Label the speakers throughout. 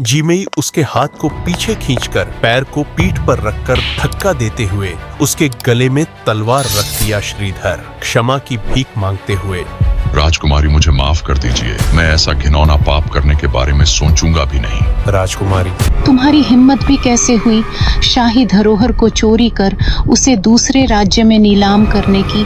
Speaker 1: जीमेई उसके हाथ को पीछे खींचकर पैर को पीठ पर रखकर धक्का देते हुए उसके गले में तलवार रख दिया श्रीधर, क्षमा की भीख मांगते हुए।
Speaker 2: राजकुमारी मुझे माफ कर दीजिए, मैं ऐसा घिनौना पाप करने के बारे में सोचूंगा भी नहीं।
Speaker 1: राजकुमारी,
Speaker 3: तुम्हारी हिम्मत भी कैसे हुई शाही धरोहर को चोरी कर उसे दूसरे राज्य में नीलाम करने की।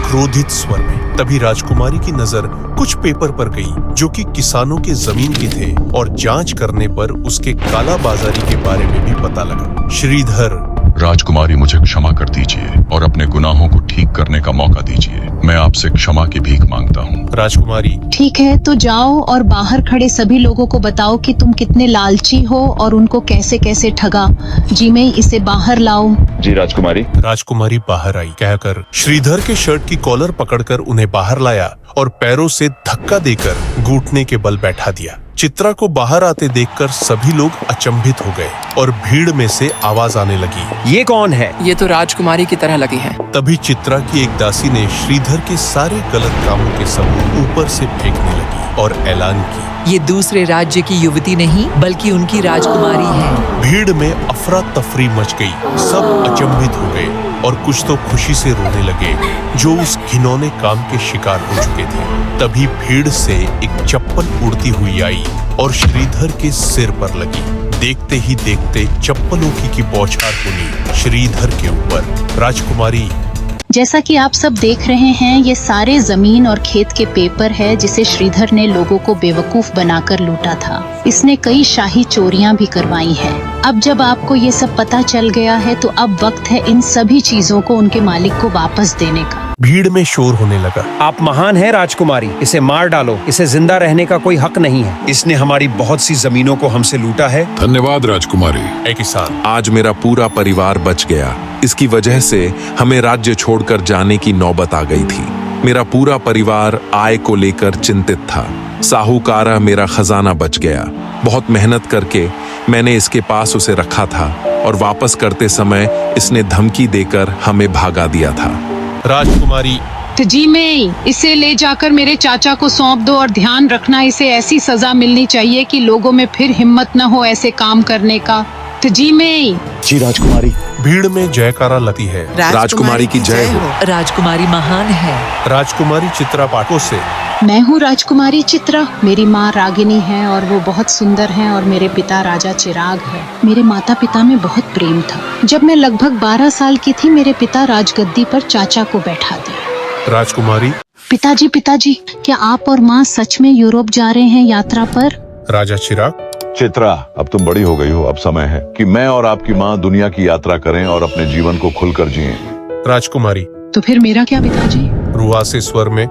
Speaker 1: क्रोधित स्वर में तभी राजकुमारी की नजर कुछ पेपर पर गई जो कि किसानों के जमीन के थे और जांच करने पर उसके काला बाजारी के बारे में भी पता लगा। श्रीधर,
Speaker 2: राजकुमारी मुझे क्षमा कर दीजिए और अपने गुनाहों को ठीक करने का मौका दीजिए। मैं आपसे क्षमा की भीख मांगता हूँ।
Speaker 1: राजकुमारी,
Speaker 3: ठीक है, तो जाओ और बाहर खड़े सभी लोगों को बताओ कि तुम कितने लालची हो और उनको कैसे कैसे ठगा। जीमेई, इसे बाहर लाओ।
Speaker 4: जी राजकुमारी।
Speaker 1: राजकुमारी बाहर आई कहकर श्रीधर के शर्ट की कॉलर पकड़कर उन्हें बाहर लाया और पैरों से धक्का देकर घुटने के बल बैठा दिया। चित्रा को बाहर आते देखकर सभी लोग अचंभित हो गए और भीड़ में से आवाज आने लगी,
Speaker 5: ये कौन है?
Speaker 6: ये तो राजकुमारी की तरह लगी है।
Speaker 1: तभी चित्रा की एक दासी ने श्रीधर के सारे गलत कामों के सबूत ऊपर से फेंकने लगी और ऐलान की,
Speaker 7: ये दूसरे राज्य की युवती नहीं बल्कि उनकी राजकुमारी है।
Speaker 1: भीड़ में अफरा तफरी मच गई। सब अचंभित हो गए और कुछ तो खुशी से रोने लगे जो उस घिनौने काम के शिकार हो चुके थे। तभी भीड़ से एक चप्पल उड़ती हुई आई और श्रीधर के सिर पर लगी। देखते ही देखते चप्पलों की बौछार हुई श्रीधर के ऊपर। राजकुमारी,
Speaker 3: जैसा कि आप सब देख रहे हैं, ये सारे जमीन और खेत के पेपर है जिसे श्रीधर ने लोगों को बेवकूफ बनाकर लूटा था। इसने कई शाही चोरियां भी करवाई हैं। अब जब आपको ये सब पता चल गया है तो अब वक्त है इन सभी चीजों को उनके मालिक को वापस देने का।
Speaker 1: भीड़ में शोर होने लगा,
Speaker 5: आप महान हैं राजकुमारी, इसे मार डालो, इसे जिंदा रहने का कोई हक नहीं है। इसने हमारी बहुत सी जमीनों को हमसे लूटा है।
Speaker 2: धन्यवाद राजकुमारी।
Speaker 1: एक किसान,
Speaker 8: आज मेरा पूरा परिवार बच गया। इसकी वजह से हमें राज्य छोड़कर जाने की नौबत आ गई थी। मेरा पूरा परिवार आय को लेकर चिंतित था। साहूकारा मेरा खजाना बच गया। बहुत मेहनत करके मैंने इसके पास उसे रखा था और वापस करते समय इसने धमकी देकर हमें भागा दिया था।
Speaker 1: राजकुमारी,
Speaker 3: तो जीमेई, इसे ले जाकर मेरे चाचा को सौंप दो और ध्यान रखना इसे ऐसी सजा मिलनी चाहिए कि लोगों में फिर हिम्मत न हो ऐसे काम करने का। तो जीमेई।
Speaker 4: जी राजकुमारी।
Speaker 1: भीड़ में जयकारा लगती है।
Speaker 8: राजकुमारी की जय हो।
Speaker 7: राजकुमारी महान है।
Speaker 1: राजकुमारी चित्रा पाठों से,
Speaker 3: मैं हूँ राजकुमारी चित्रा। मेरी माँ रागिनी है और वो बहुत सुंदर है और मेरे पिता राजा चिराग है। मेरे माता पिता में बहुत प्रेम था। जब मैं लगभग 12 साल की थी मेरे पिता राजगद्दी पर चाचा को बैठा दिया।
Speaker 1: राजकुमारी,
Speaker 3: पिताजी, क्या आप और माँ सच में यूरोप जा रहे हैं यात्रा पर?
Speaker 1: राजा चिराग,
Speaker 4: चित्रा, अब तुम बड़ी हो गई हो, अब समय है कि मैं और आपकी माँ दुनिया की यात्रा करें और अपने जीवन को खुलकर जिएं।
Speaker 1: राजकुमारी,
Speaker 3: तो फिर मेरा क्या पिताजी?
Speaker 1: रुआसे स्वर में,